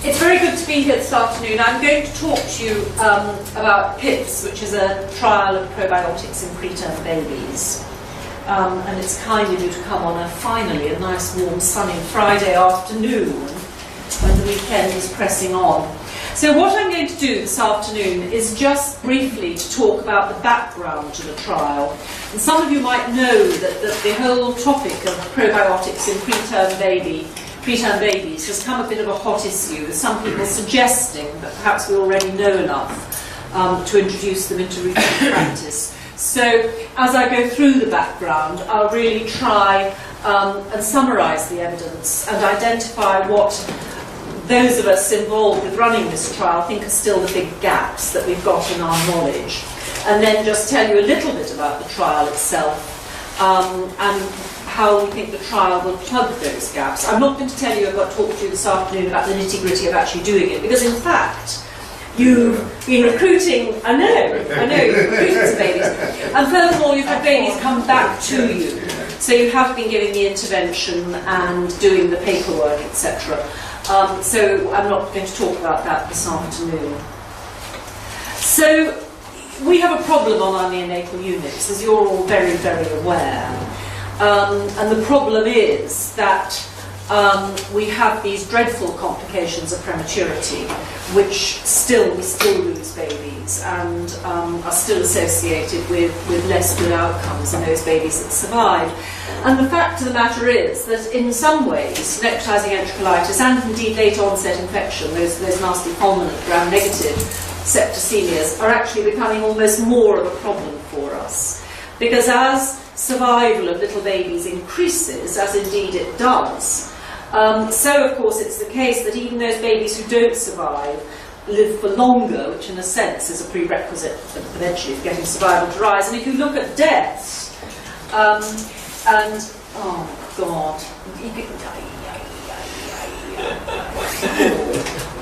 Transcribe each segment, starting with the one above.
It's very good to be here this afternoon. I'm going to talk to you about PiPS, which is a trial of probiotics in preterm babies. And it's kind of you to come on finally a nice warm sunny Friday afternoon when the weekend is pressing on. So what I'm going to do this afternoon is just briefly to talk about the background to the trial. And some of you might know that the whole topic of probiotics in preterm babies has come a bit of a hot issue, with some people suggesting that perhaps we already know enough to introduce them into routine practice. So as I go through the background, I'll really try and summarise the evidence and identify what those of us involved with running this trial think are still the big gaps that we've got in our knowledge, and then just tell you a little bit about the trial itself and how we think the trial will plug those gaps. I'm not going to tell you, I've got to talk to you this afternoon about the nitty-gritty of actually doing it, because in fact you've been recruiting, I know, you've recruited some babies, and furthermore you've had babies come back to you, so you have been giving the intervention and doing the paperwork, etc. So I'm not going to talk about that this afternoon. So we have a problem on our neonatal units, as you're all very, very aware. And the problem is that we have these dreadful complications of prematurity, which we still lose babies and are still associated with less good outcomes in those babies that survive. And the fact of the matter is that in some ways, necrotizing enterocolitis and indeed late onset infection, those nasty fulminant gram-negative septicemias, are actually becoming almost more of a problem for us. Because as survival of little babies increases, as indeed it does, so of course it's the case that even those babies who don't survive live for longer, which in a sense is a prerequisite eventually for getting survival to rise. And if you look at deaths, and oh God,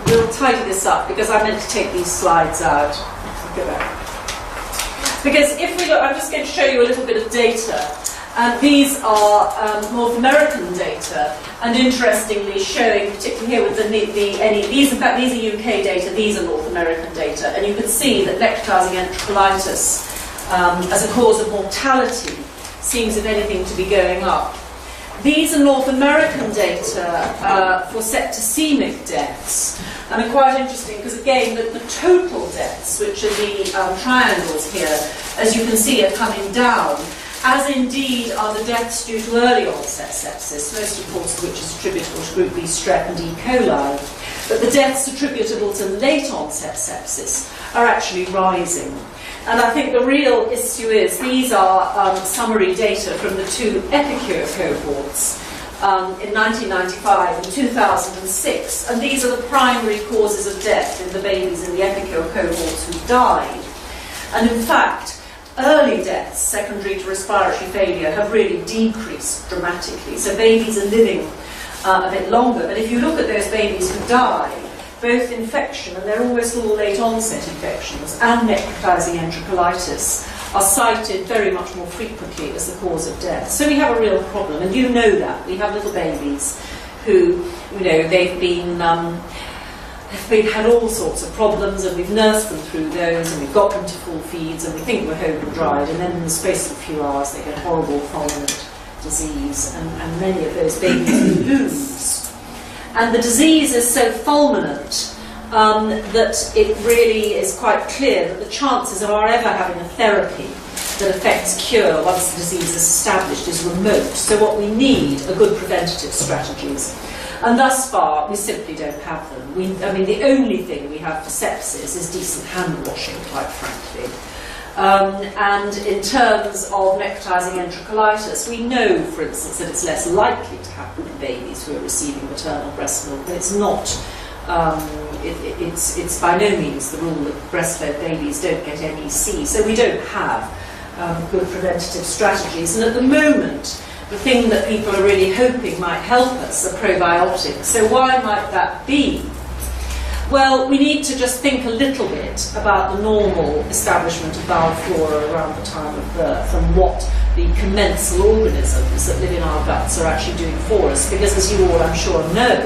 we'll tidy this up because I meant to take these slides out. Go back. Because if we look, I'm just going to show you a little bit of data. These are North American data, and interestingly showing, particularly here with these, in fact these are UK data, these are North American data, and you can see that necrotizing enterocolitis as a cause of mortality seems, if anything, to be going up. These are North American data for septicemic deaths, and are quite interesting because, again, the total deaths, which are the triangles here, as you can see, are coming down, as indeed are the deaths due to early onset sepsis, most of course of which is attributable to group B strep and E. coli. But the deaths attributable to late onset sepsis are actually rising. And I think the real issue is these are summary data from the two EPICUR cohorts in 1995 and 2006. And these are the primary causes of death in the babies in the EPICUR cohorts who died. And in fact, early deaths secondary to respiratory failure have really decreased dramatically. So babies are living a bit longer. But if you look at those babies who die, both infection, and they're almost all late onset infections, and necrotizing enterocolitis are cited very much more frequently as the cause of death. So we have a real problem, and you know that. We have little babies who, they've had all sorts of problems, and we've nursed them through those, and we've got them to full feeds, and we think we're home and dried, and then in the space of a few hours they get horrible fulminant disease, and many of those babies we lose. And the disease is so fulminant that it really is quite clear that the chances of our ever having a therapy that affects cure once the disease is established is remote. So what we need are good preventative strategies. And thus far, we simply don't have them. The only thing we have for sepsis is decent hand washing, quite frankly. And in terms of necrotizing enterocolitis, we know, for instance, that it's less likely to happen in babies who are receiving maternal breast milk, but it's not, it's by no means the rule that breastfed babies don't get NEC, so we don't have good preventative strategies. And at the moment, the thing that people are really hoping might help us are probiotics. So why might that be? Well, we need to just think a little bit about the normal establishment of bowel flora around the time of birth and what the commensal organisms that live in our guts are actually doing for us. Because as you all, I'm sure, know,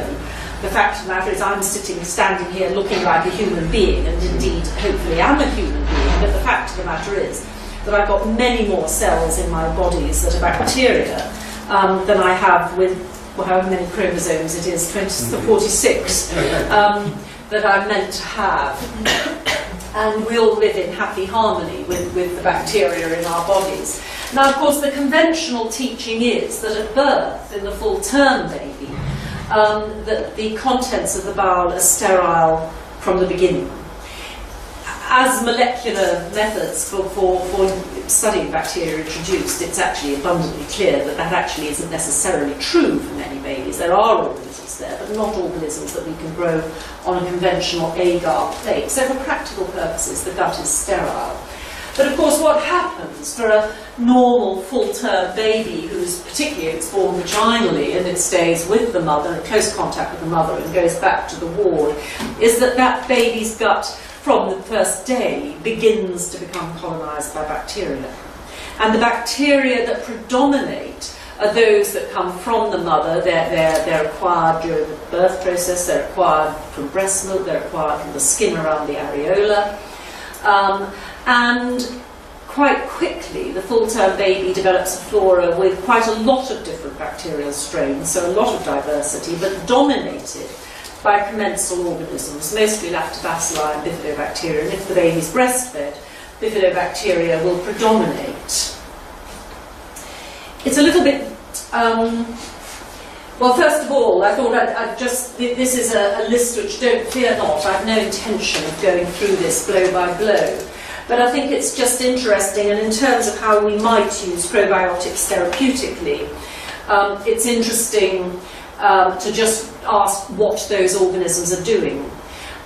the fact of the matter is I'm standing here looking like a human being, and indeed, hopefully am a human being, but the fact of the matter is that I've got many more cells in my bodies that are bacteria than I have with, well, however many chromosomes it is, 46, that I'm meant to have. And we all live in happy harmony with the bacteria in our bodies. Now, of course, the conventional teaching is that at birth, in the full-term baby, that the contents of the bowel are sterile from the beginning. As molecular methods for studying bacteria are introduced, it's actually abundantly clear that that actually isn't necessarily true for many babies. There are organisms there, but not organisms that we can grow on a conventional agar plate. So for practical purposes, the gut is sterile. But of course, what happens for a normal full-term baby who's particularly it's born vaginally and it stays with the mother, in close contact with the mother and goes back to the ward, is that that baby's gut from the first day begins to become colonised by bacteria. And the bacteria that predominate are those that come from the mother. They're acquired during the birth process, they're acquired from breast milk, they're acquired from the skin around the areola. And quite quickly, the full-term baby develops a flora with quite a lot of different bacterial strains, so a lot of diversity, but dominated by commensal organisms, mostly lactobacilli and bifidobacteria. And if the baby's breastfed, bifidobacteria will predominate. It's a little bit... well, first of all, I thought I'd just... This is a list which, don't fear not, I have no intention of going through this blow by blow. But I think it's just interesting, and in terms of how we might use probiotics therapeutically, it's interesting to just ask what those organisms are doing.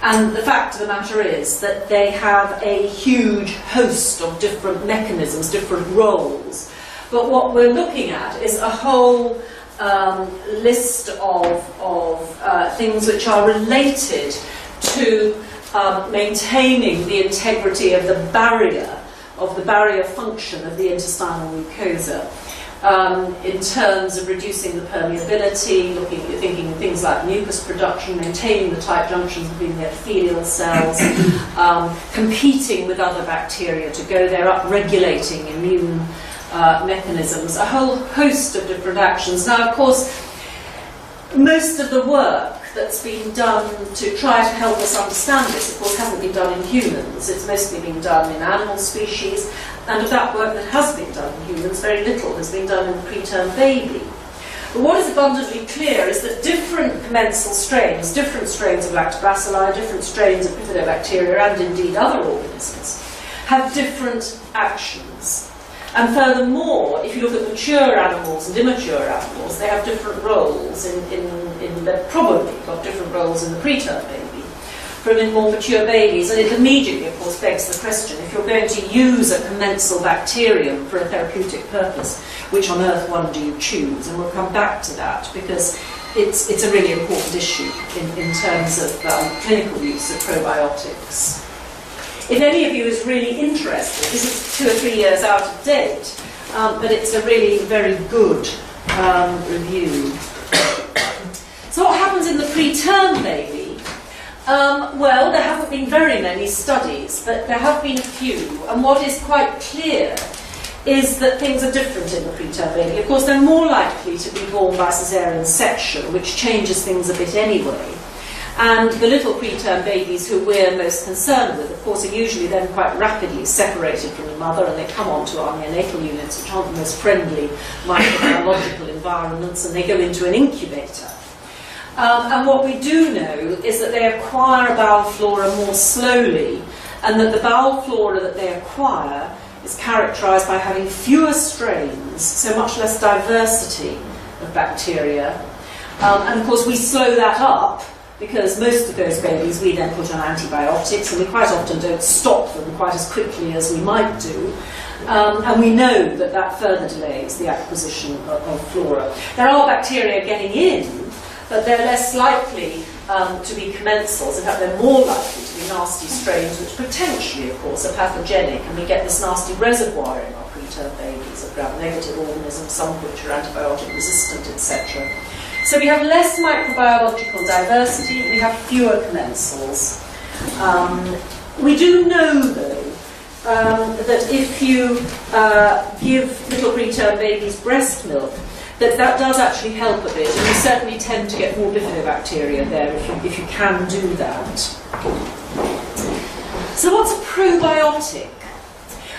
And the fact of the matter is that they have a huge host of different mechanisms, different roles. But what we're looking at is a whole list of things which are related to maintaining the integrity of the barrier function of the intestinal mucosa, in terms of reducing the permeability, thinking of things like mucus production, maintaining the tight junctions between the epithelial cells, competing with other bacteria to go there, up-regulating immune mechanisms, a whole host of different actions. Now, of course, most of the work that's been done to try to help us understand this, of course, hasn't been done in humans. It's mostly been done in animal species, and of that work that has been done in humans, very little has been done in the preterm baby. But what is abundantly clear is that different commensal strains, different strains of lactobacilli, different strains of bifidobacteria, and indeed other organisms, have different actions. And furthermore, if you look at mature animals and immature animals, they have different roles they've probably got different roles in the preterm baby from in more mature babies. And it immediately, of course, begs the question, if you're going to use a commensal bacterium for a therapeutic purpose, which on earth one do you choose? And we'll come back to that, because it's a really important issue in terms of clinical use of probiotics. If any of you is really interested, this is 2 or 3 years out of date, but it's a really very good review. So what happens in the preterm baby? Well, there haven't been very many studies, but there have been a few. And what is quite clear is that things are different in the preterm baby. Of course, they're more likely to be born by caesarean section, which changes things a bit anyway. And the little preterm babies who we're most concerned with, of course, are usually then quite rapidly separated from the mother, and they come onto our neonatal units, which aren't the most friendly microbiological environments, and they go into an incubator. And what we do know is that they acquire bowel flora more slowly, and that the bowel flora that they acquire is characterised by having fewer strains, so much less diversity of bacteria. And of course, we slow that up, because most of those babies we then put on antibiotics, and we quite often don't stop them quite as quickly as we might do. And we know that that further delays the acquisition of flora. There are bacteria getting in, but they're less likely to be commensals. In fact, they're more likely to be nasty strains, which potentially, of course, are pathogenic, and we get this nasty reservoir in our preterm babies of gram-negative organisms, some of which are antibiotic resistant, etc. So we have less microbiological diversity, we have fewer commensals. We do know, though, that if you give little preterm babies breast milk, that does actually help a bit, and you certainly tend to get more bifidobacteria there if you can do that. So what's a probiotic?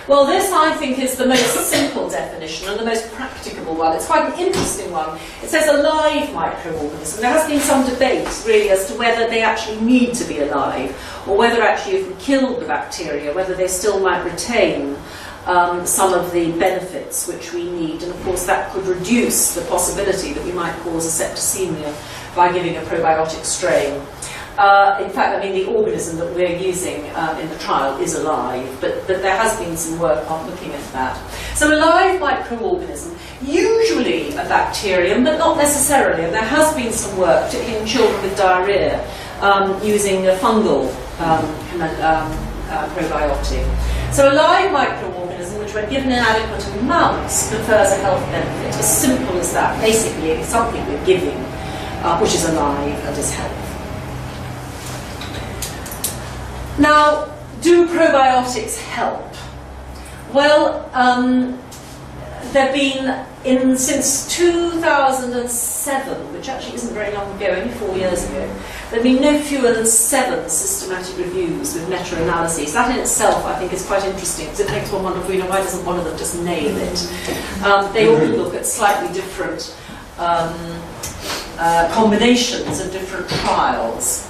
Well, this, I think, is the most simple definition and the most practicable one. It's quite an interesting one. It says a live microorganism. There has been some debate, really, as to whether they actually need to be alive, or whether actually if we killed the bacteria, whether they still might retain some of the benefits which we need. And, of course, that could reduce the possibility that we might cause a septicemia by giving a probiotic strain. In fact, I mean, the organism that we're using in the trial is alive, but there has been some work on looking at that. So a live microorganism, usually a bacterium, but not necessarily, and there has been some work, particularly in children with diarrhea, using a fungal probiotic. So a live microorganism, which when given in adequate amounts, confers a health benefit, as simple as that. Basically, it's something we're giving, which is alive and is healthy. Now, do probiotics help? Well, there have been, since 2007, which actually isn't very long ago, only 4 years ago, there have been no fewer than 7 systematic reviews with meta-analyses. That in itself, I think, is quite interesting, because it makes one wonder, why doesn't one of them just nail it? They all look at slightly different combinations of different trials.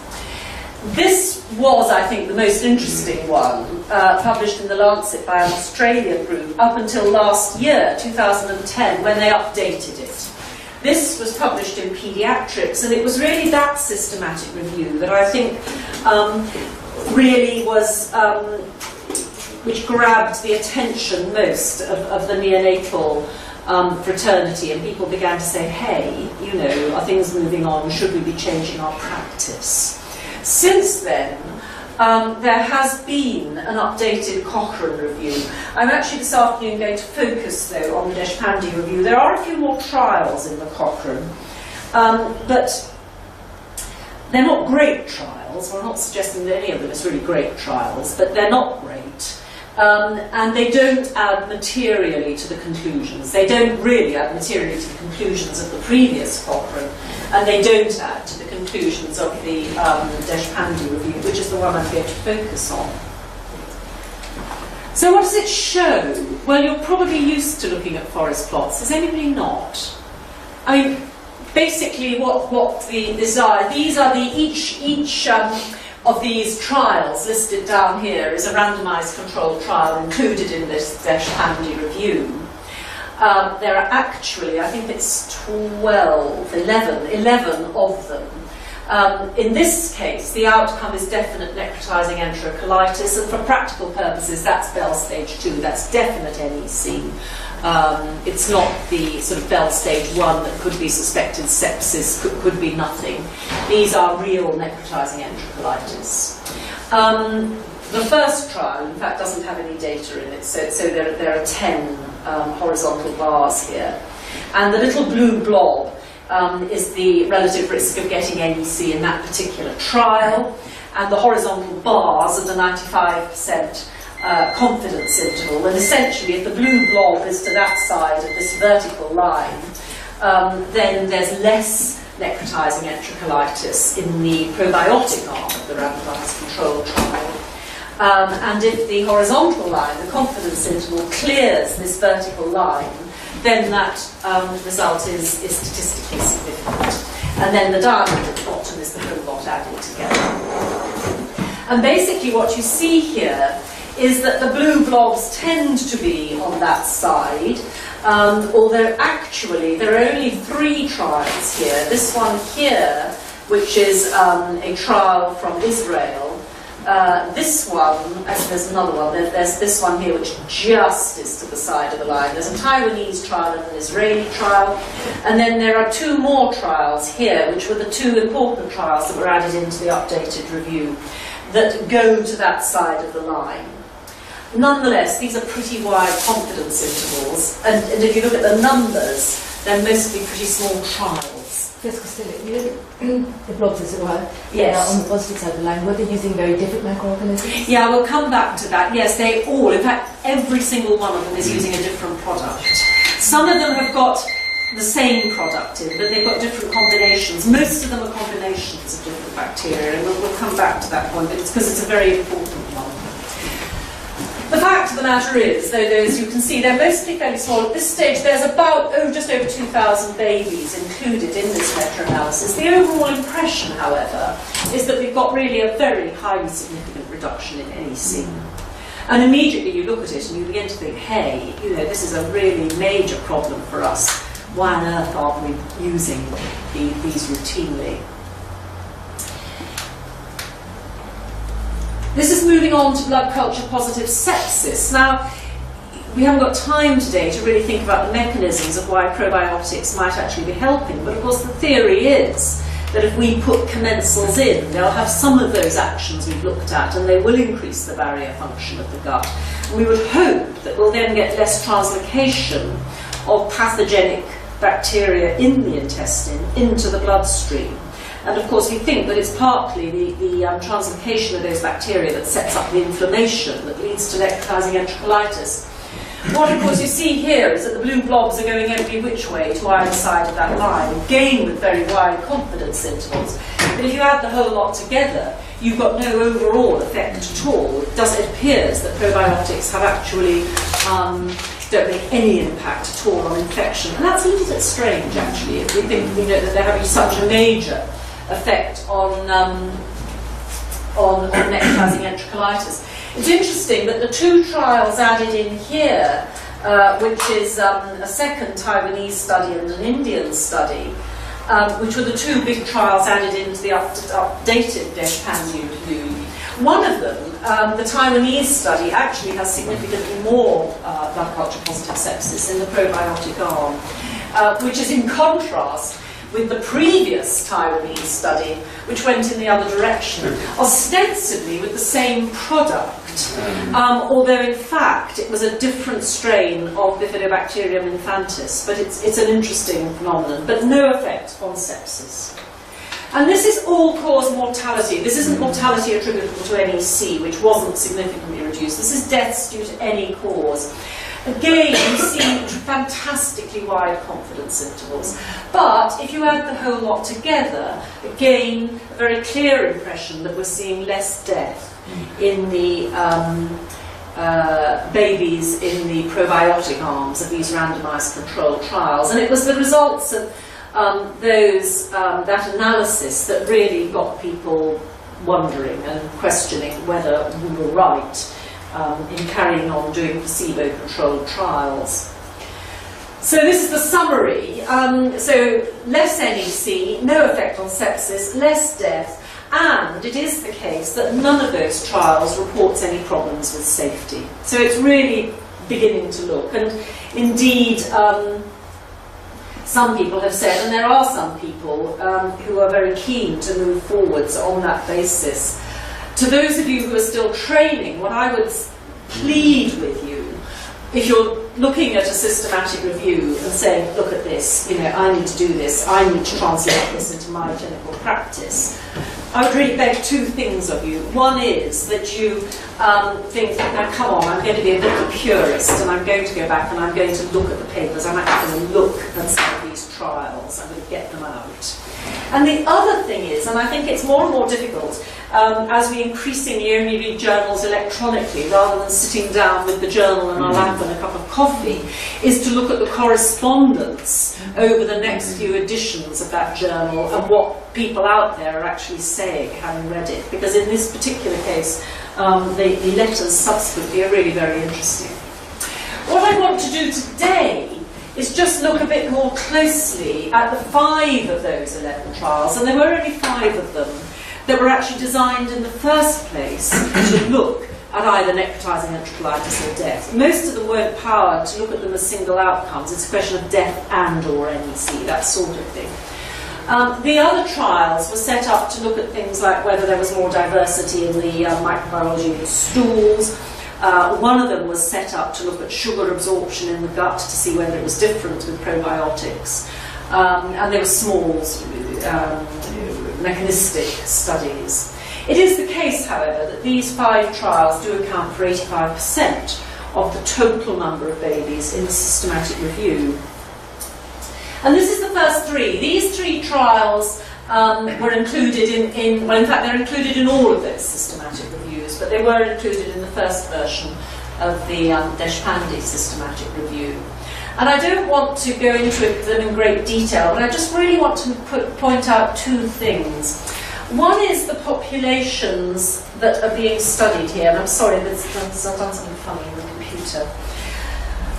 This was, I think, the most interesting one, published in The Lancet by an Australian group up until last year, 2010, when they updated it. This was published in Paediatrics, and it was really that systematic review that I think really was, which grabbed the attention most of the neonatal fraternity, and people began to say, hey, you know, are things moving on? Should we be changing our practice? Since then, there has been an updated Cochrane review. I'm actually this afternoon going to focus, though, on the Deshpande review. There are a few more trials in the Cochrane, but they're not great trials. We're not suggesting that any of them is really great trials, but they're not great. And they don't add materially to the conclusions. They don't really add materially to the conclusions of the previous Cochrane, and they don't add to the conclusions of the Deshpande review, which is the one I'm going to focus on. So what does it show? Well, you're probably used to looking at forest plots. Is anybody not? I mean, basically what these are each of these trials listed down here is a randomized controlled trial included in this Deshpande review. There are actually, I think it's 11 of them. In this case, the outcome is definite necrotizing enterocolitis, and for practical purposes, that's Bell stage 2, that's definite NEC. It's not the sort of Bell stage 1 that could be suspected sepsis, could be nothing. These are real necrotizing enterocolitis. The first trial, in fact, doesn't have any data in it, so there are 10 horizontal bars here. And the little blue blob is the relative risk of getting NEC in that particular trial, and the horizontal bars are the 95% confidence interval. And essentially, if the blue blob is to that side of this vertical line, then there's less necrotizing enterocolitis in the probiotic arm of the randomized control trial. And if the horizontal line, the confidence interval, clears this vertical line, then that result is statistically significant. And then the diamond at the bottom is the probot added together. And basically what you see here is that the blue blobs tend to be on that side, although actually there are only 3 trials here. This one here, which is a trial from Israel. This one, actually there's another one, there's this one here which just is to the side of the line. There's a Taiwanese trial and an Israeli trial, and then there are 2 more trials here, which were the 2 important trials that were added into the updated review, that go to that side of the line. Nonetheless, these are pretty wide confidence intervals, and if you look at the numbers, they're mostly pretty small trials. Professor Costeloe, you know, the blogs as it were, Yes. on the positive side of the line, were they using very different microorganisms? Yeah, we'll come back to that. Yes, they all, in fact, every single one of them is using a different product. Some of them have got the same product in, but they've got different combinations. Most of them are combinations of different bacteria, and we'll come back to that point, but it's because it's a very important one. The fact of the matter is, though, as you can see, they're mostly fairly small. At this stage, there's about just over 2,000 babies included in this meta-analysis. The overall impression, however, is that we've got really a very highly significant reduction in NEC. And immediately you look at it and you begin to think, hey, you know, this is a really major problem for us. Why on earth aren't we using these routinely? This is moving on to blood culture positive sepsis. Now, we haven't got time today to really think about the mechanisms of why probiotics might actually be helping, but of course the theory is that if we put commensals in, they'll have some of those actions we've looked at, and they will increase the barrier function of the gut. And we would hope that we'll then get less translocation of pathogenic bacteria in the intestine into the bloodstream. And of course we think that it's partly the translocation of those bacteria that sets up the inflammation that leads to necrotizing enterocolitis. What of course you see here is that the blue blobs are going every which way to either side of that line, again with very wide confidence intervals. But if you add the whole lot together, you've got no overall effect at all. It appears that probiotics have actually don't make any impact at all on infection. And that's a little bit strange, actually, if we think we know that they're having such a major effect on necrotizing enterocolitis. It's interesting that the two trials added in here, which is a second Taiwanese study and an Indian study, which were the two big trials added into the updated DESHPAN review. One of them, the Taiwanese study, actually has significantly more blood culture positive sepsis in the probiotic arm, which is in contrast with the previous Taiwanese study, which went in the other direction, ostensibly with the same product, although in fact it was a different strain of Bifidobacterium infantis, but it's an interesting phenomenon, but no effect on sepsis. And this is all-cause mortality. This isn't mortality attributable to NEC, which wasn't significantly reduced. This is deaths due to any cause. Again, you see fantastically wide confidence intervals. But if you add the whole lot together, again, a very clear impression that we're seeing less death in the babies in the probiotic arms of these randomized controlled trials. And it was the results of that analysis that really got people wondering and questioning whether we were right in carrying on doing placebo-controlled trials. So this is the summary. So less NEC, no effect on sepsis, less death, and it is the case that none of those trials reports any problems with safety. So it's really beginning to look, and indeed some people have said, and there are some people who are very keen to move forwards on that basis. To those of you who are still training, what I would plead with you, if you're looking at a systematic review and saying, look at this, you know, I need to do this, I need to translate this into my clinical practice, I would really beg two things of you. One is that you think, now come on, I'm going to be a bit of a purist, and I'm going to go back and I'm going to look at the papers, I'm actually going to look at some of these trials, I'm going to get them out. And the other thing is, and I think it's more and more difficult, as we increasingly only read journals electronically rather than sitting down with the journal in our lap and a cup of coffee, is to look at the correspondence over the next few editions of that journal and what people out there are actually saying, having read it. Because in this particular case, the letters subsequently are really very interesting. What I want to do today is just look a bit more closely at the 5 of those 11 trials, and there were only 5 of them that were actually designed in the first place to look at either necrotizing enterocolitis or death. Most of them weren't powered to look at them as single outcomes. It's a question of death and or NEC, that sort of thing. The other trials were set up to look at things like whether there was more diversity in the microbiology of the stools. One of them was set up to look at sugar absorption in the gut to see whether it was different with probiotics. and they were small, mechanistic studies. It is the case, however, that these 5 trials do account for 85% of the total number of babies in the systematic review. And this is the first 3. These 3 trials were included well, in fact, they're included in all of those systematic reviews, but they were included in the first version of the Deshpande systematic review. And I don't want to go into them in great detail, but I just really want to point out 2 things. One is the populations that are being studied here, and I'm sorry, I've done something funny in the computer.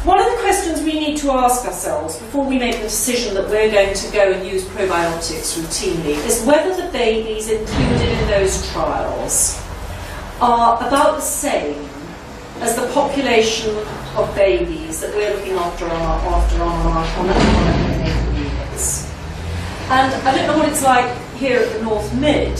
One of the questions we need to ask ourselves before we make the decision that we're going to go and use probiotics routinely is whether the babies included in those trials are about the same as the population of babies that we're looking after on our units. And I don't know what it's like here at the North Mid,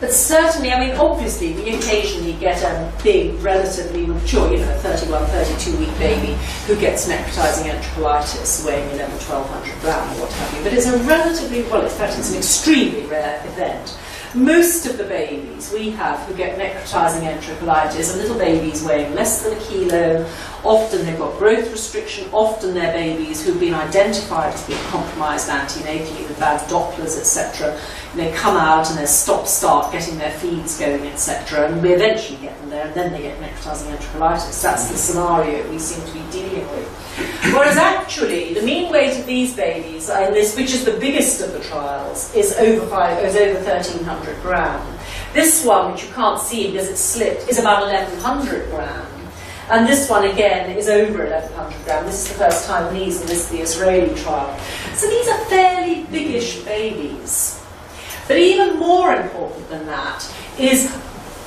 but certainly, I mean, obviously, we occasionally get a big, relatively mature, 31, 32-week baby who gets necrotizing enterocolitis weighing 1,100 grams or what have you. But it's a relatively, well, in fact, it's an extremely rare event. Most of the babies we have who get necrotizing enterocolitis are little babies weighing less than a kilo. Often they've got growth restriction. Often they're babies who've been identified as being compromised antenatally with bad Dopplers, etc. They come out and they stop-start getting their feeds going, etc. And we eventually get them there, and then they get necrotizing enterocolitis. That's the scenario we seem to be dealing with. Whereas actually, the mean weight of these babies, in this, which is the biggest of the trials, is over 1,300 grams. This one, which you can't see because it's slipped, is about 1,100 grams. And this one, again, is over 1,100 grams. This is the first Taiwanese, and this is the Israeli trial. So these are fairly biggish babies. But even more important than that is,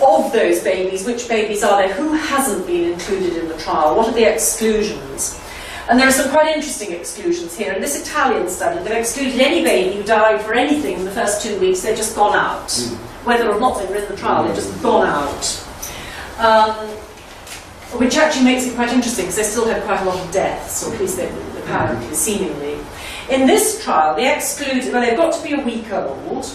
of those babies, which babies are there? Who hasn't been included in the trial? What are the exclusions? And there are some quite interesting exclusions here. In this Italian study, they've excluded any baby who died for anything in the first 2 weeks. They've just gone out. Whether or not they were in the trial, they've just gone out. Which actually makes it quite interesting, because they still had quite a lot of deaths, or at least they apparently, seemingly. In this trial, they exclude, well, they've got to be a week old,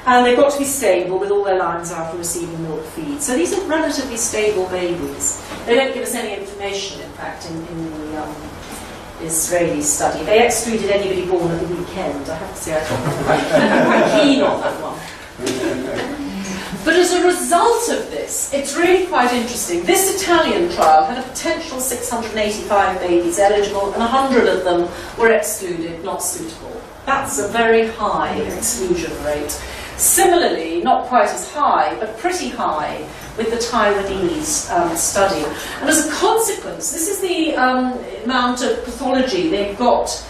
and they've got to be stable with all their lines after receiving milk feed. So these are relatively stable babies. They don't give us any information, in fact, in the Israeli study. They excluded anybody born at the weekend. I have to say, I'm quite keen on that one. But as a result of this, it's really quite interesting. This Italian trial had a potential 685 babies eligible, and 100 of them were excluded, not suitable. That's a very high exclusion rate. Similarly, not quite as high, but pretty high with the Taiwanese study. And as a consequence, this is the amount of pathology they've got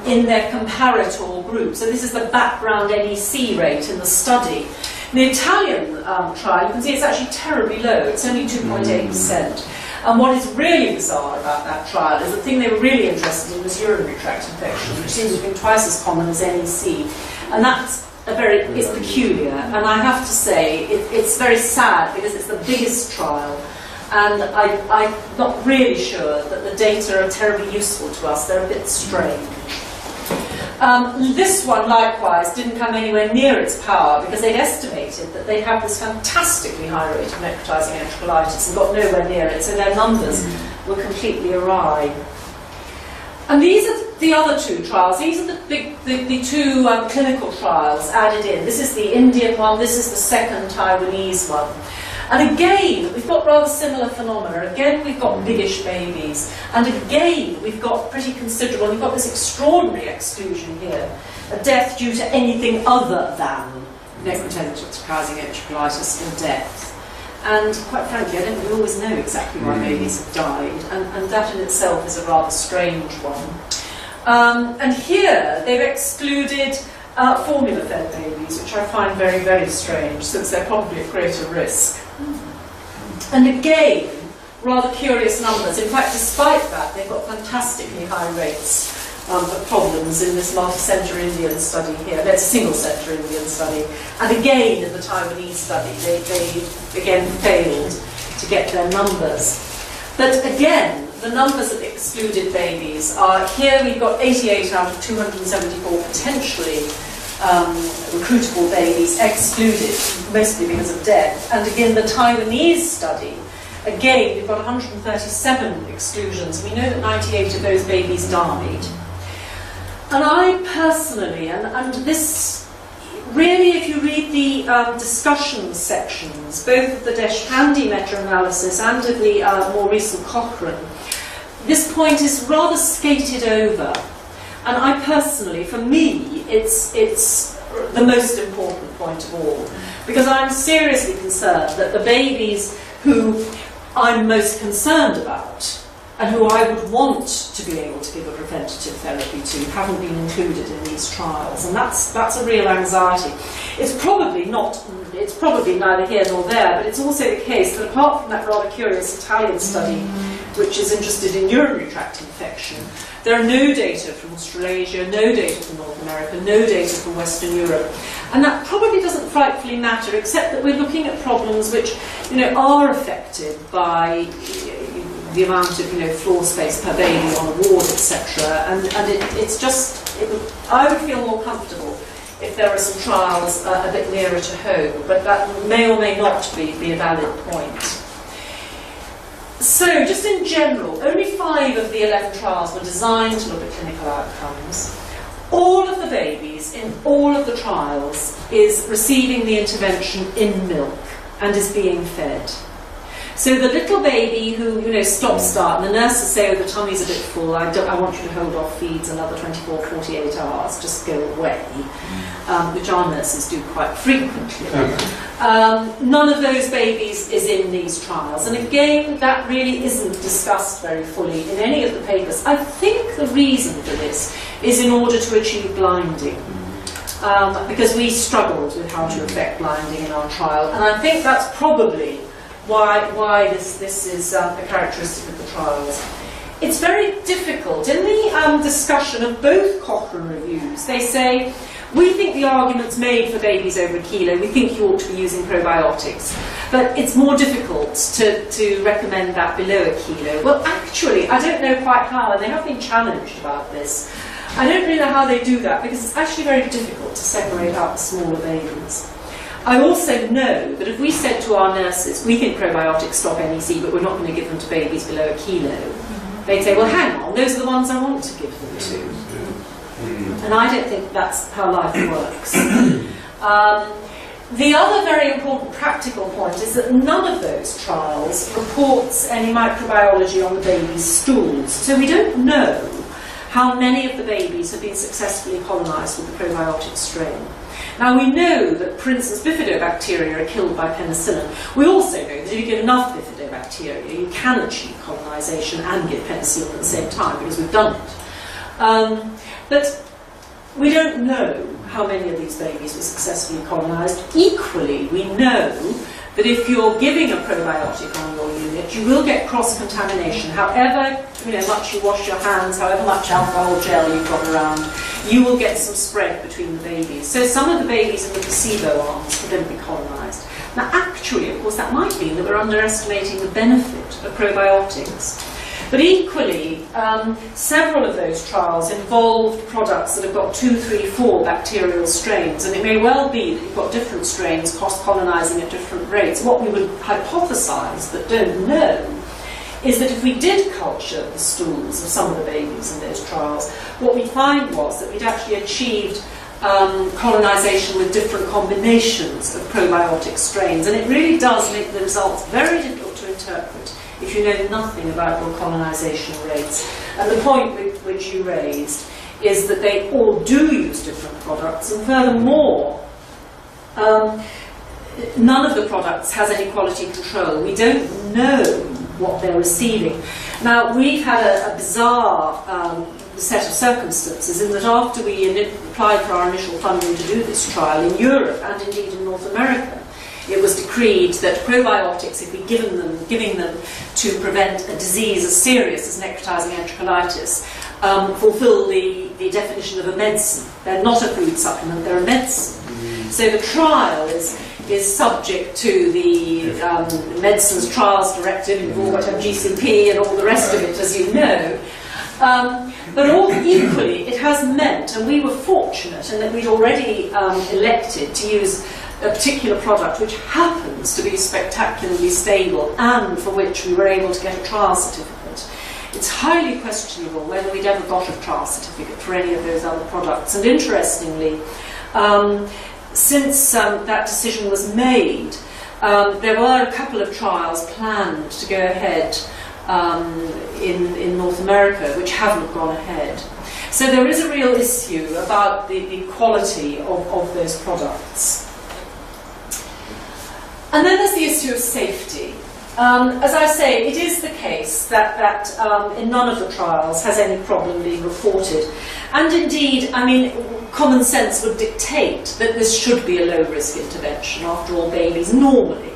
in their comparator group. So this is the background NEC rate in the study. In the Italian trial, you can see it's actually terribly low. It's only 2.8%. And what is really bizarre about that trial is the thing they were really interested in was urinary tract infections, which seems to have been twice as common as NEC. And that's it's peculiar. And I have to say, it's very sad because it's the biggest trial. And I'm not really sure that the data are terribly useful to us. They're a bit strange. This one, likewise, didn't come anywhere near its power because they'd estimated that they'd have this fantastically high rate of necrotizing enterocolitis and got nowhere near it, so their numbers were completely awry. And these are the other 2 trials. These are the 2 clinical trials added in. This is the Indian one, this is the second Taiwanese one. And again, we've got rather similar phenomena. Again, we've got biggish babies. And again, we've got pretty considerable, we've got this extraordinary exclusion here, a death due to anything other than necrotizing enterocolitis or death. And quite frankly, I don't think we always know exactly why babies have died, and that in itself is a rather strange one. And here, they've excluded formula-fed babies, which I find very, very strange, since they're probably at greater risk. And again, rather curious numbers. In fact, despite that, they've got fantastically high rates of problems in this multi-centre Indian study here. That's a single-centre Indian study. And again, in the Taiwanese study, they again failed to get their numbers. But again, the numbers of excluded babies are, here we've got 88 out of 274 potentially recruitable babies excluded, mostly because of death. And again, the Taiwanese study, again, we've got 137 exclusions. We know that 98 of those babies died. And I personally, and this really, if you read the discussion sections, both of the Deshpande meta-analysis and of the more recent Cochrane, this point is rather skated over. And I personally, for me, it's the most important point of all, because I'm seriously concerned that the babies who I'm most concerned about and who I would want to be able to give a preventative therapy to haven't been included in these trials, and that's a real anxiety. It's probably neither here nor there, but it's also the case that apart from that rather curious Italian study, which is interested in urinary tract infection, there are no data from Australasia, no data from North America, no data from Western Europe. And that probably doesn't frightfully matter, except that we're looking at problems which, are affected by the amount of, floor space per baby on a ward, etc. And I would feel more comfortable if there are some trials a bit nearer to home, but that may or may not be a valid point. So, just in general, only 5 of the 11 trials were designed to look at clinical outcomes. All of the babies in all of the trials is receiving the intervention in milk and is being fed. So the little baby who, stop-start, and the nurses say, oh, the tummy's a bit full, I want you to hold off feeds another 24, 48 hours, just go away, which our nurses do quite frequently. None of those babies is in these trials. And again, that really isn't discussed very fully in any of the papers. I think the reason for this is in order to achieve blinding. Because we struggled with how to affect blinding in our trial. And I think that's probably why this is a characteristic of the trials. It's very difficult. In the discussion of both Cochrane reviews, they say, we think the argument's made for babies over a kilo, we think you ought to be using probiotics. But it's more difficult to recommend that below a kilo. Well, actually, I don't know quite how, and they have been challenged about this. I don't really know how they do that, because it's actually very difficult to separate out the smaller babies. I also know that if we said to our nurses, we think probiotics stop NEC, but we're not going to give them to babies below a kilo, they'd say, well, hang on, those are the ones I want to give them to. And I don't think that's how life works. The other very important practical point is that none of those trials reports any microbiology on the baby's stools. So we don't know how many of the babies have been successfully colonised with the probiotic strain. Now, we know that, for instance, bifidobacteria are killed by penicillin. We also know that if you give enough bifidobacteria, you can achieve colonisation and give penicillin at the same time, because we've done it. But we don't know how many of these babies were successfully colonised. Equally, we know that if you're giving a probiotic on your unit, you will get cross-contamination. However much you wash your hands, however much alcohol gel you've got around, you will get some spread between the babies. So some of the babies in the placebo arms are going to be colonised. Now actually, of course, that might mean that we're underestimating the benefit of probiotics. But equally, several of those trials involved products that have got 2, 3, 4 bacterial strains, and it may well be that you've got different strains cross-colonising at different rates. What we would hypothesise, but don't know, is that if we did culture the stools of some of the babies in those trials, what we'd find was that we'd actually achieved colonisation with different combinations of probiotic strains, and it really does make the results very difficult to interpret if you know nothing about your colonisation rates. And the point which you raised is that they all do use different products, and furthermore, none of the products has any quality control. We don't know what they're receiving. Now, we've had a bizarre set of circumstances in that after we applied for our initial funding to do this trial in Europe and indeed in North America, it was decreed that probiotics, if we're giving them to prevent a disease as serious as necrotizing enterocolitis, fulfill the definition of a medicine. They're not a food supplement, they're a medicine. So the trial is subject to the Medicines Trials Directive, you've all got to have GCP and all the rest of it, as you know. But all equally, it has meant, and we were fortunate in that we'd already elected to use a particular product which happens to be spectacularly stable and for which we were able to get a trial certificate. It's highly questionable whether we'd ever got a trial certificate for any of those other products. And interestingly, since that decision was made, there were a couple of trials planned to go ahead in North America, which haven't gone ahead. So there is a real issue about the quality of those products. And then there's the issue of safety. As I say, it is the case that in none of the trials has any problem being reported. And indeed, I mean, common sense would dictate that this should be a low-risk intervention. After all, babies normally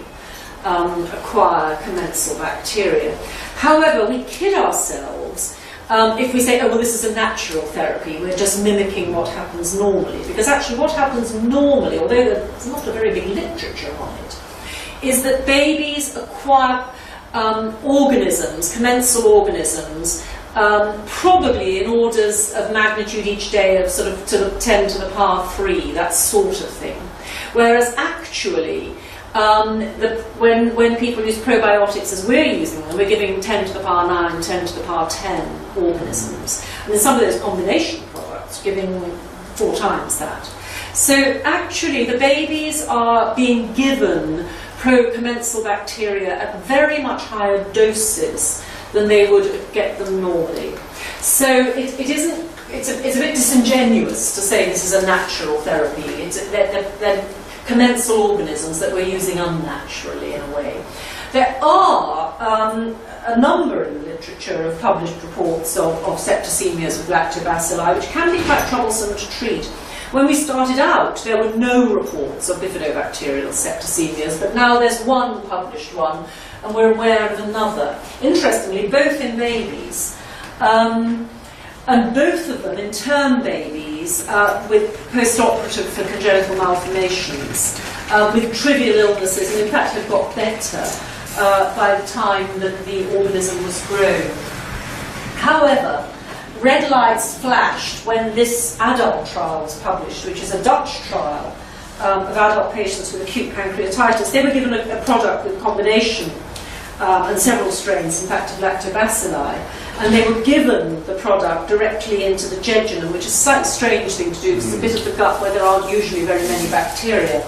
acquire commensal bacteria. However, we kid ourselves if we say, oh, well, this is a natural therapy, we're just mimicking what happens normally. Because actually what happens normally, although there's not a very big literature on it, is that babies acquire organisms, commensal organisms, probably in orders of magnitude each day of sort of 10 to the power 3, that sort of thing. Whereas actually, when people use probiotics as we're using them, we're giving 10 to the power 9, 10 to the power 10 organisms. And in some of those combination products, giving 4 times that. So actually, the babies are being given commensal bacteria at very much higher doses than they would get them normally. So it's a bit disingenuous to say this is a natural therapy. They're commensal organisms that we're using unnaturally in a way. There are a number in the literature of published reports of septicemias with lactobacilli, which can be quite troublesome to treat. When we started out, there were no reports of bifidobacterial septicemias, but now there's one published one, and we're aware of another. Interestingly, both in babies, and both of them in term babies with post-operative for congenital malformations, with trivial illnesses, and in fact have got better by the time that the organism was grown. However, red lights flashed when this adult trial was published, which is a Dutch trial of adult patients with acute pancreatitis. They were given a product with combination and several strains, in fact, of lactobacilli, and they were given the product directly into the jejunum, which is a slightly strange thing to do, because it's a bit of the gut where there aren't usually very many bacteria.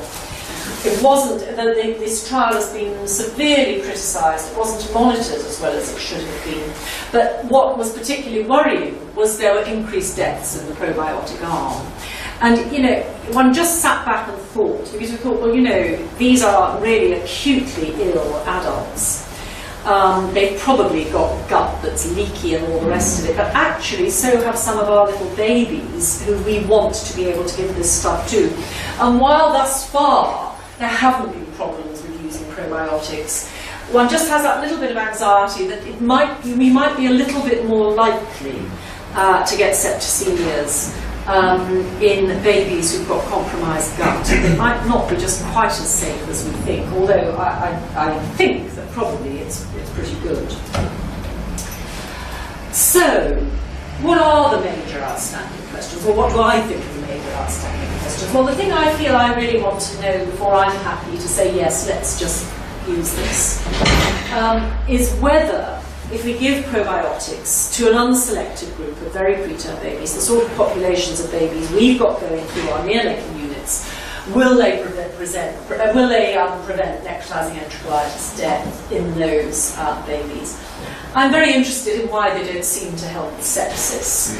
It wasn't, this trial has been severely criticised, it wasn't monitored as well as it should have been. But what was particularly worrying was there were increased deaths in the probiotic arm. And, you know, one just sat back and thought, because we thought, well, you know, these are really acutely ill adults. They've probably got gut that's leaky and all the rest of it, but actually so have some of our little babies who we want to be able to give this stuff to. And while thus far there haven't been problems with using probiotics, one just has that little bit of anxiety that we might be a little bit more likely to get septicemias in babies who've got compromised gut. They might not be just quite as safe as we think, although I think that probably it's pretty good. So, what are the major outstanding questions? Or what do I think are the major outstanding questions? Well, the thing I feel I really want to know before I'm happy to say, yes, let's just use this, is whether, if we give probiotics to an unselected group of very preterm babies, the sort of populations of babies we've got going through our neonatal units, will they prevent necrotizing enterocolitis death in those babies? I'm very interested in why they don't seem to help with sepsis.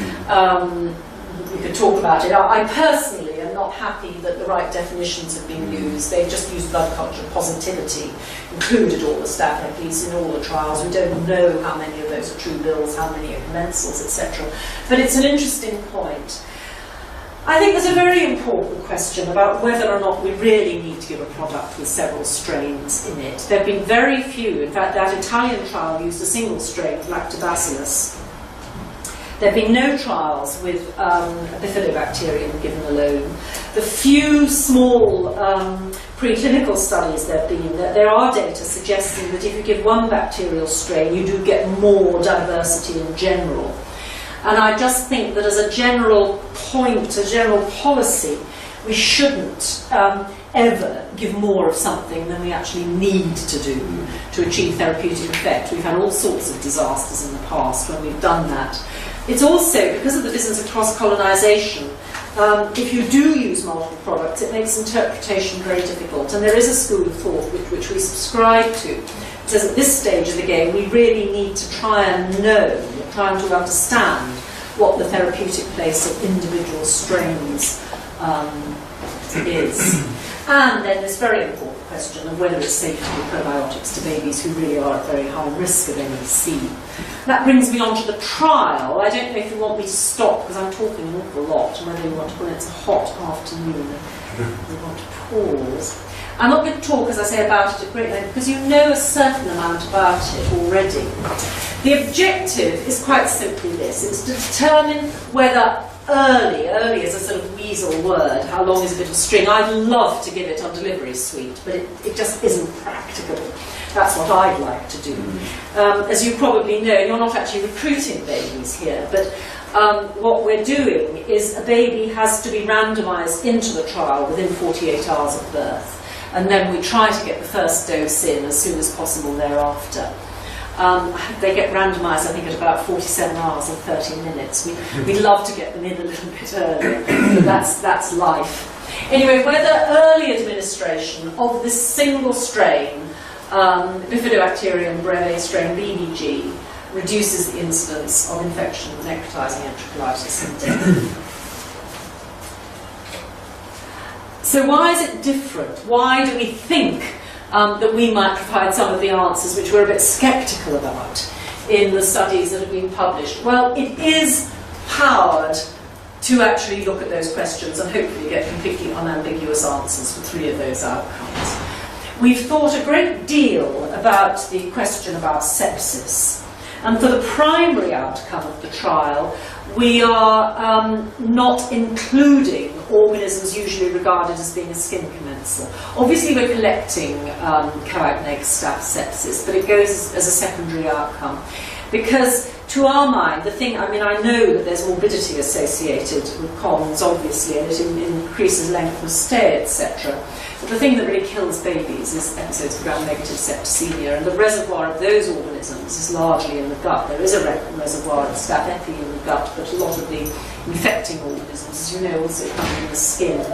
We could talk about it. I personally am not happy that the right definitions have been used. They've just used blood culture positivity, included all the staph epilepsy in all the trials. We don't know how many of those are true bills, how many are commensals, etc. But it's an interesting point. I think there's a very important question about whether or not we really need to give a product with several strains in it. There have been very few. In fact, that Italian trial used a single strain of lactobacillus. There have been no trials with bifidobacterium given alone. the few small preclinical studies there have been, that there are data suggesting that if you give one bacterial strain, you do get more diversity in general. And I just think that as a general point, a general policy, we shouldn't ever give more of something than we actually need to do to achieve therapeutic effect. We've had all sorts of disasters in the past when we've done that. It's also, because of the business of cross-colonization, if you do use multiple products, it makes interpretation very difficult. And there is a school of thought which we subscribe to. It says at this stage of the game, we really need to try and to understand what the therapeutic place of individual strains is. And then this very important question of whether it's safe to give probiotics to babies who really are at very high risk of NEC. That brings me on to the trial. I don't know if you want me to stop because I'm talking an awful lot, and whether you want to, when it's a hot afternoon, you want to pause. I'm not going to talk, as I say, about it at great length because you know a certain amount about it already. The objective is quite simply this. It's to determine whether early is a sort of weasel word, how long is a bit of string. I'd love to give it on delivery suite, but it just isn't practicable. That's what I'd like to do. As you probably know, you're not actually recruiting babies here, but what we're doing is a baby has to be randomised into the trial within 48 hours of birth, and then we try to get the first dose in as soon as possible thereafter. They get randomised, I think, at about 47 hours and 30 minutes. We'd love to get them in a little bit earlier, but that's life. Anyway, whether early administration of this single strain, Bifidobacterium breve strain BBG, reduces the incidence of infection, necrotizing enterocolitis, and death. So why is it different? Why do we think that we might provide some of the answers which we're a bit sceptical about in the studies that have been published? Well, it is powered to actually look at those questions and hopefully get completely unambiguous answers for 3 of those outcomes. We've thought a great deal about the question about sepsis. And for the primary outcome of the trial, we are not including organisms usually regarded as being a skin commensal. Obviously, we're collecting coag staph sepsis, but it goes as a secondary outcome. Because to our mind, the thing, I mean, I know that there's morbidity associated with COMS, obviously, and it increases length of stay, etc. But the thing that really kills babies is episodes of gram-negative septicemia, and the reservoir of those organisms is largely in the gut. There is a reservoir of staph epi in the gut, but a lot of the infecting organisms, as you know, also come in the skin.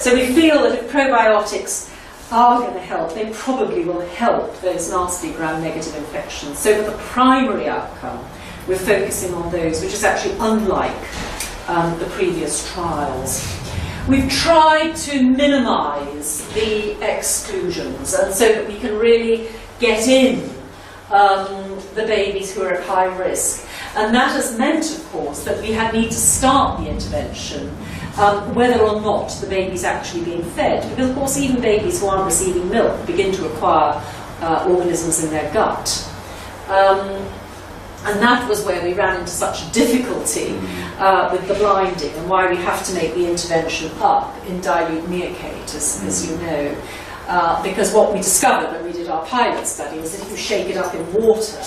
So we feel that if probiotics are going to help, they probably will help those nasty gram-negative infections. So for the primary outcome, we're focusing on those, which is actually unlike the previous trials. We've tried to minimise the exclusions, and so that we can really get in the babies who are at high risk. And that has meant, of course, that we need to start the intervention whether or not the baby's actually being fed. Because, of course, even babies who aren't receiving milk begin to acquire organisms in their gut. And that was where we ran into such difficulty with the blinding, and why we have to make the intervention up in dilute meerkate, as you know. Because what we discovered when we did our pilot study was that if you shake it up in water,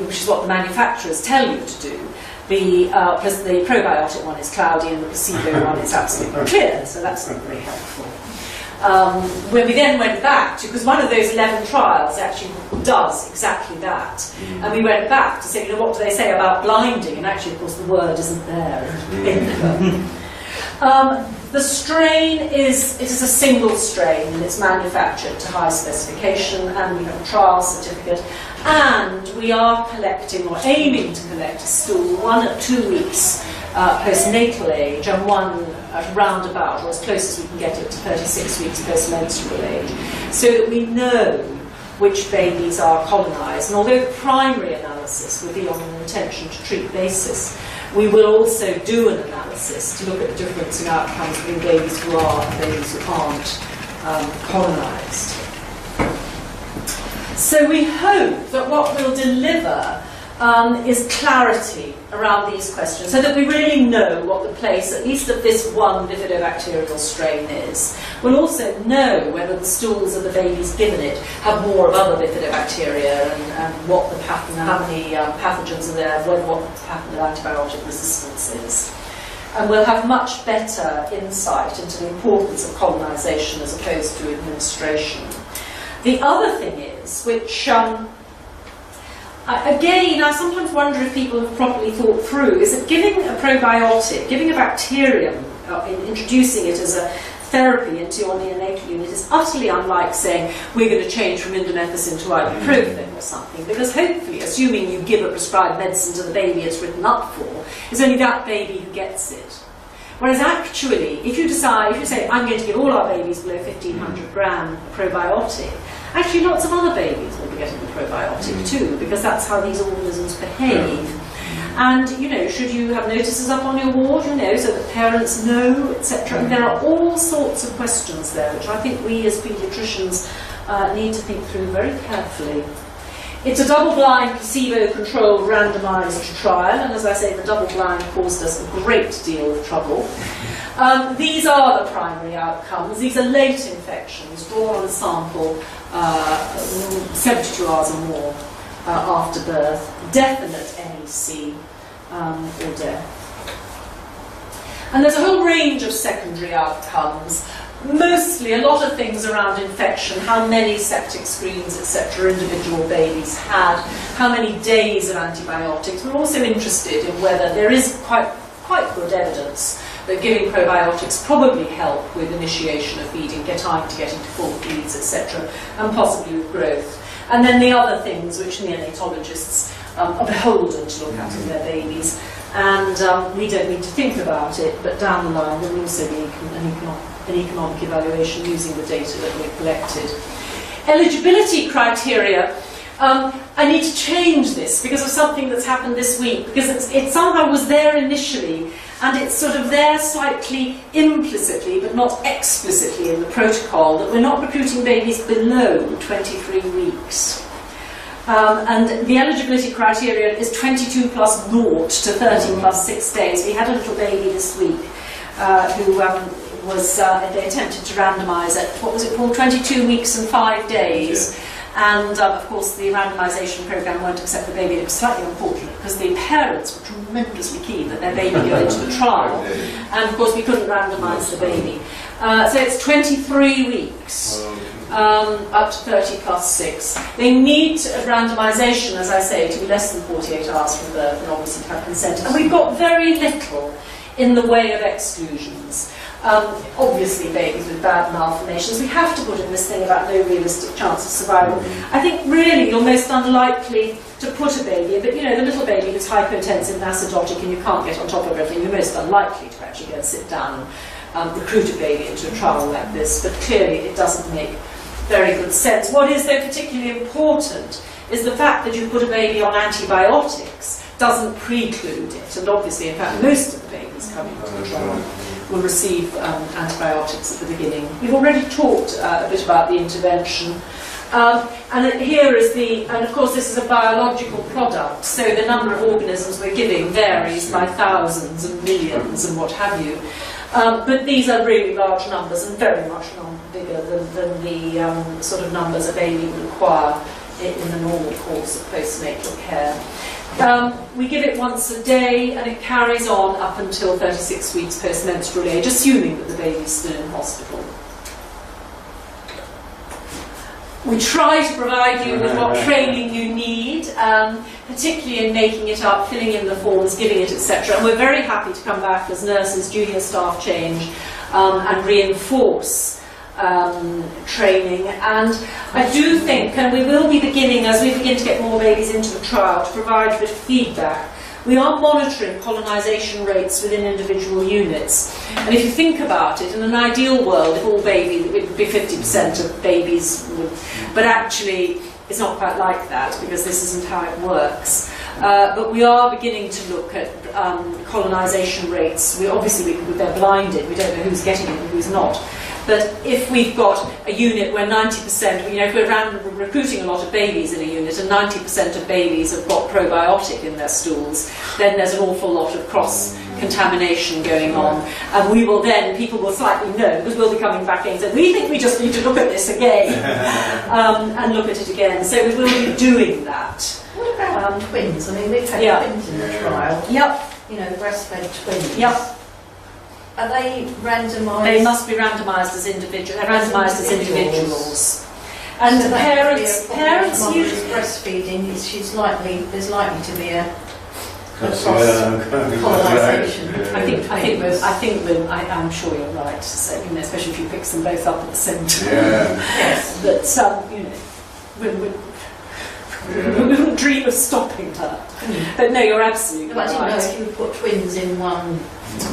which is what the manufacturers tell you to do, the probiotic one is cloudy and the placebo one is absolutely clear, so that's not very helpful. When we then went back to, because one of those 11 trials actually does exactly that, and we went back to say, you know, what do they say about blinding? And actually, of course, the word isn't there. The strain it is a single strain, and it's manufactured to high specification, and we have a trial certificate, and we are collecting, or aiming to collect, a stool, 1 at 2 weeks postnatal age, and 1 at roundabout, or as close as we can get it to 36 weeks postmenstrual age, so that we know which babies are colonised. And although the primary analysis will be on an intention to treat basis, we will also do an analysis to look at the difference in outcomes between babies who are and babies who aren't colonised. So we hope that what will deliver is clarity around these questions, so that we really know what the place, at least of this one bifidobacterial strain is. We'll also know whether the stools of the babies given it have more of other bifidobacteria and what the pattern, how many pathogens are there, what the pattern of antibiotic resistance is. And we'll have much better insight into the importance of colonization as opposed to administration. The other thing is, which again, I sometimes wonder if people have properly thought through, is that giving a probiotic, giving a bacterium, introducing it as a therapy into your neonatal unit is utterly unlike saying we're going to change from indomethacin to ibuprofen or something, because hopefully, assuming you give a prescribed medicine to the baby it's written up for, it's only that baby who gets it. Whereas actually, if you say, I'm going to give all our babies below 1,500 gram probiotic, actually lots of other babies will be getting the probiotic too, because that's how these organisms behave. And, you know, should you have notices up on your ward, you know, so that parents know, etc. And there are all sorts of questions there, which I think we as paediatricians need to think through very carefully. It's a double-blind, placebo-controlled, randomised trial, and as I say, the double-blind caused us a great deal of trouble. These are the primary outcomes. These are late infections, drawn on a sample 72 hours or more after birth, definite NEC or death. And there's a whole range of secondary outcomes. Mostly a lot of things around infection, how many septic screens, etc., individual babies had, how many days of antibiotics. We're also interested in whether there is quite good evidence that giving probiotics probably help with initiation of feeding, time to get into full feeds, etc., and possibly with growth. And then the other things which neonatologists are beholden to look at in their babies, and we don't need to think about it, but down the line there will also be an economic evaluation using the data that we've collected. Eligibility criteria, I need to change this because of something that's happened this week, because it somehow was there initially, and it's sort of there slightly implicitly, but not explicitly in the protocol, that we're not recruiting babies below 23 weeks. And the eligibility criterion is 22 plus 0 to 13 plus 6 days. We had a little baby this week who they attempted to randomise at, what was it called, 22 weeks and 5 days. And of course the randomisation programme won't accept the baby. It was slightly unfortunate because the parents were tremendously keen that their baby go into the trial. And of course we couldn't randomise the baby. So it's 23 weeks. Up to 30 plus 6. They need randomisation, as I say, to be less than 48 hours from birth and obviously to have consent. And we've got very little in the way of exclusions. Obviously babies with bad malformations, we have to put in this thing about no realistic chance of survival. I think really you're most unlikely to put a baby in, but you know, the little baby who's hypotensive and acidotic and you can't get on top of everything, you're most unlikely to actually go and sit down and recruit a baby into a trial like this, but clearly it doesn't make very good sense. What is, though, particularly important is the fact that you put a baby on antibiotics doesn't preclude it, and obviously, in fact, most of the babies coming into the trial will receive antibiotics at the beginning. We've already talked a bit about the intervention, and here is and of course this is a biological product, so the number of organisms we're giving varies by thousands and millions and what have you. But these are really large numbers and very much bigger than the sort of numbers a baby would require in the normal course of postnatal care. We give it once a day and it carries on up until 36 weeks postmenstrual age, assuming that the baby is still in hospital. We try to provide you with what training you need, particularly in making it up, filling in the forms, giving it, etc. And we're very happy to come back as nurses, junior staff change, and reinforce training. And I do think, and we will be beginning, as we begin to get more babies into the trial, to provide a bit of feedback. We are monitoring colonization rates within individual units. And if you think about it, in an ideal world, if all babies, it would be 50% of babies would, but actually it's not quite like that because this isn't how it works. But we are beginning to look at colonization rates. They're blinded, we don't know who's getting it and who's not. But if we've got a unit where 90%, if we're recruiting a lot of babies in a unit and 90% of babies have got probiotic in their stools, then there's an awful lot of cross-contamination going on. And people will slightly know, because we'll be coming back in and say, we think we just need to look at this again, and look at it again. So we will be doing that. What about twins? I mean, we've had twins in the trial. Yep. Breastfed twins. Yep. Are they randomised? They must be randomised as individuals. They're randomised as individuals. And so parents usually breastfeeding. There's likely to be a colonization. I'm sure you're right to say, especially if you fix them both up at the same time. Yes. But we wouldn't dream of stopping that. But no, you're absolutely right. I didn't know if you would put twins in one.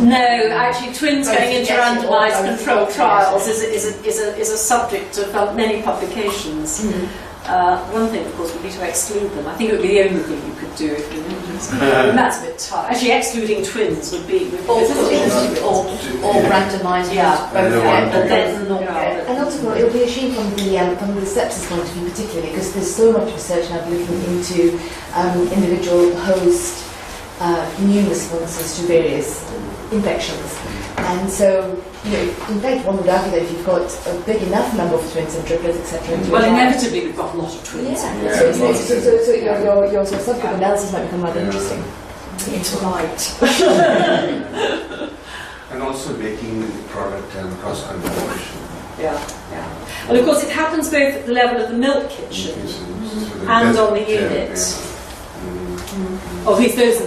No, actually, twins going into randomised controlled trials is a subject of many publications. One thing, of course, would be to exclude them. I think it would be the only thing you could do if you and that's a bit tough. Actually, excluding twins would be or randomising both and not get. And ultimately, it will be a shame from the sepsis point of view, particularly because there's so much research now looking into individual host immune responses to various infections. And so, in fact, one would argue that if you've got a big enough number of twins and triplets, etc. Well, inevitably we've got a lot of twins. Yeah. So your sort of subgroup analysis might become rather interesting. It's right. And also making the product cross-contamination. Yeah. Well, of course, it happens both at the level of the milk kitchen and on the unit. At least those are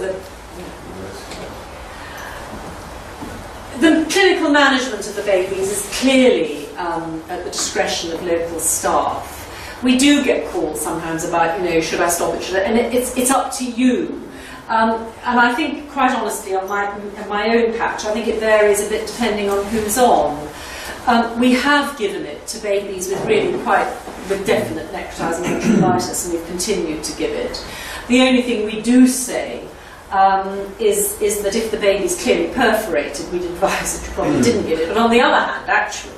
the clinical management of the babies is clearly at the discretion of local staff. We do get calls sometimes about, should I stop it? And it's up to you. And I think, quite honestly, on my own patch, I think it varies a bit depending on who's on. We have given it to babies with definite necrotizing enterocolitis, and we've continued to give it. The only thing we do say is that if the baby's clearly perforated, we'd advise that you probably didn't give it. But on the other hand, actually,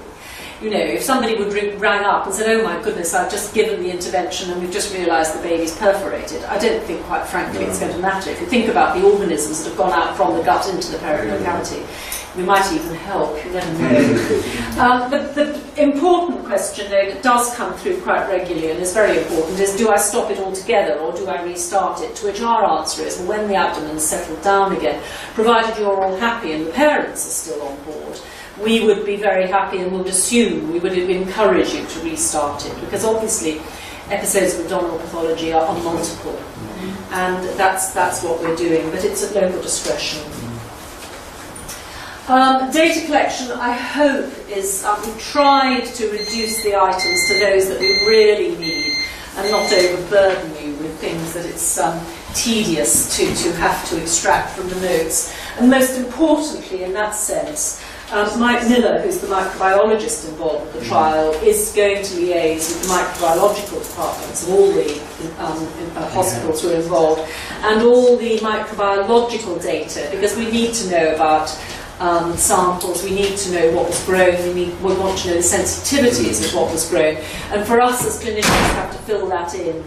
if somebody would rang up and said, oh my goodness, I've just given the intervention and we've just realised the baby's perforated, I don't think, quite frankly, it's going to matter. If you think about the organisms that have gone out from the gut into the peritoneal cavity, we might even help, you never know. The important question, though, that does come through quite regularly and is very important is, do I stop it altogether or do I restart it? To which our answer is, well, when the abdomen's settled down again, provided you're all happy and the parents are still on board, we would be very happy and would assume, we would encourage you to restart it, because obviously episodes of abdominal pathology are multiple, and that's what we're doing, but it's at local discretion. Data collection, I hope, is we've tried to reduce the items to those that we really need and not overburden you with things that it's tedious to have to extract from the notes. And most importantly, in that sense, Mike Miller, who's the microbiologist involved with the trial, is going to liaise with the microbiological departments of all the hospitals who are involved, and all the microbiological data, because we need to know about samples, we need to know what was grown, we want to know the sensitivities of what was grown, and for us as clinicians to have to fill that in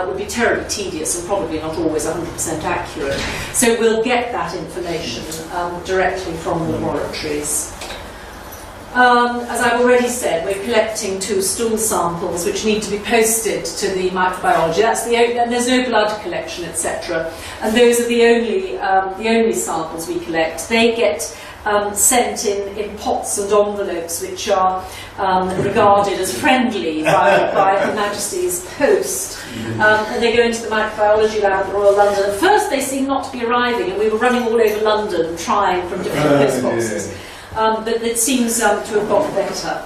would be terribly tedious and probably not always 100% accurate. So we'll get that information directly from the laboratories. As I've already said, we're collecting 2 stool samples which need to be posted to the microbiology. And there's no blood collection, etc. And those are the only samples we collect. They get sent in pots and envelopes which are regarded as friendly by Her Majesty's Post. And they go into the microbiology lab at the Royal London. At first they seem not to be arriving, and we were running all over London trying from different post boxes. But it seems to have got better.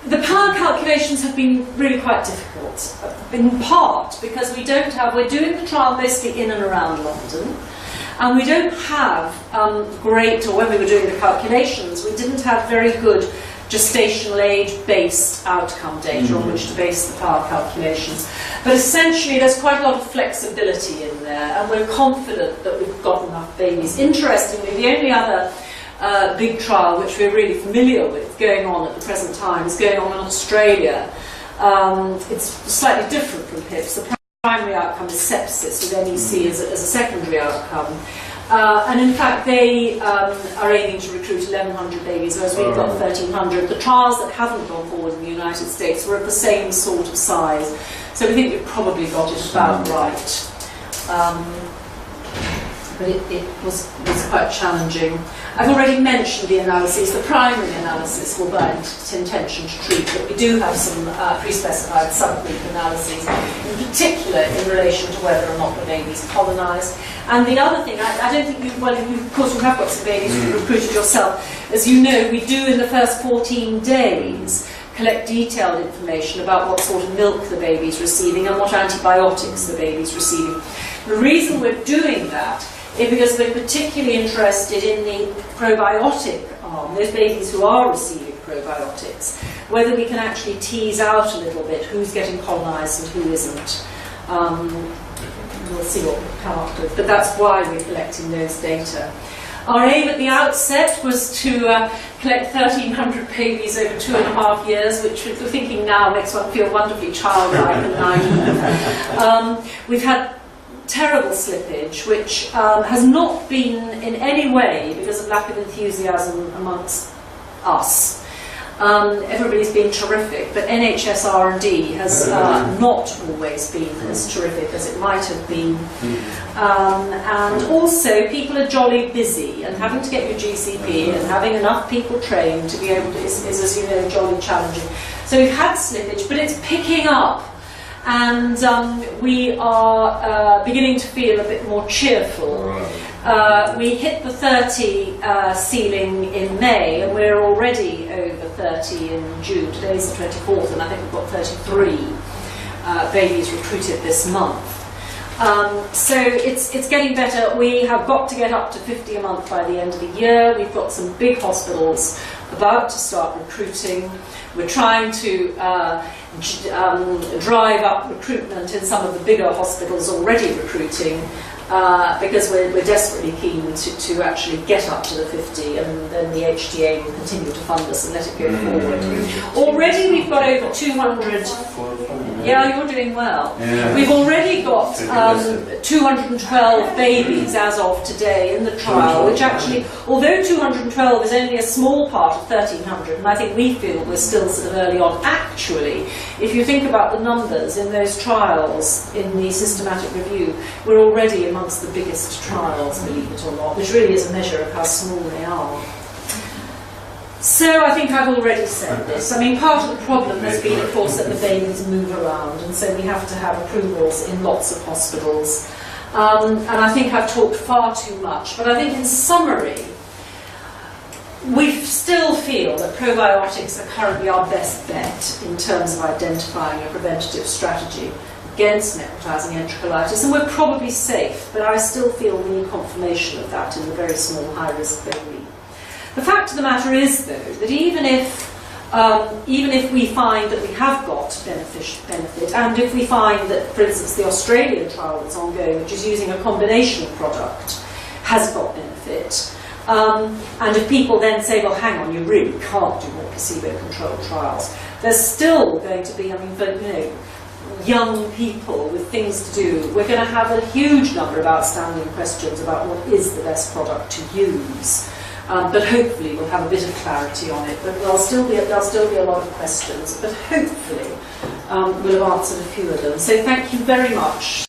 The power calculations have been really quite difficult, in part because we're doing the trial mostly in and around London, and we don't have when we were doing the calculations, we didn't have very good gestational age-based outcome data on which to base the power calculations. But essentially there's quite a lot of flexibility in there, and we're confident that we've got enough babies. Interestingly, the only other big trial, which we're really familiar with, going on at the present time, is going on in Australia. It's slightly different from PiPS. The primary outcome is sepsis, with NEC as a secondary outcome. And in fact, they are aiming to recruit 1,100 babies, whereas we've got 1,300. The trials that haven't gone forward in the United States were of the same sort of size. So we think we've probably got it about right. But it was quite challenging. I've already mentioned the analyses. The primary analysis will bear intention to treat, but we do have some pre-specified subgroup analyses, in particular in relation to whether or not the baby's colonised. And the other thing, I don't think of course you have got some babies you've recruited yourself. As you know, we do in the first 14 days collect detailed information about what sort of milk the baby's receiving and what antibiotics the baby's receiving. The reason we're doing that is because we're particularly interested in the probiotic arm, those babies who are receiving probiotics, whether we can actually tease out a little bit who's getting colonised and who isn't. We'll see what we come up with, but that's why we're collecting those data. Our aim at the outset was to collect 1,300 babies over 2.5 years, which, if we're thinking now, makes one feel wonderfully childlike and naive. We've had terrible slippage, which has not been in any way because of lack of enthusiasm amongst us. Everybody's been terrific, but NHS R&D has not always been as terrific as it might have been. And also, people are jolly busy, and having to get your GCP and having enough people trained to be able to is, as you know, jolly challenging. So we've had slippage, but it's picking up. And we are beginning to feel a bit more cheerful. We hit the 30 ceiling in May, and we're already over 30 in June. Today's the 24th, and I think we've got 33 babies recruited this month. So it's getting better. We have got to get up to 50 a month by the end of the year. We've got some big hospitals about to start recruiting. We're trying to drive up recruitment in some of the bigger hospitals already recruiting because we're desperately keen to actually get up to the 50, and then the HTA will continue to fund us and let it go forward. Already we've got over 200. Yeah, you're doing well. Yeah. We've already got 212 babies as of today in the trial, which actually, although 212 is only a small part of 1,300, and I think we feel we're still sort of early on, actually, if you think about the numbers in those trials in the systematic review, we're already amongst the biggest trials, believe it or not, which really is a measure of how small they are. So I think I've already said this. I mean, part of the problem has been, of course, that the babies move around, and so we have to have approvals in lots of hospitals. And I think I've talked far too much, but I think in summary, we still feel that probiotics are currently our best bet in terms of identifying a preventative strategy against necrotizing enterocolitis, and we're probably safe, but I still feel we need confirmation of that in the very small high-risk baby. The fact of the matter is, though, that even if we find that we have got benefit, and if we find that, for instance, the Australian trial that's ongoing, which is using a combination product, has got benefit, and if people then say, well, hang on, you really can't do more placebo-controlled trials, there's still going to be, I mean, you know, young people with things to do. We're going to have a huge number of outstanding questions about what is the best product to use. But hopefully we'll have a bit of clarity on it. But there'll still be a lot of questions. But hopefully we'll have answered a few of them. So thank you very much.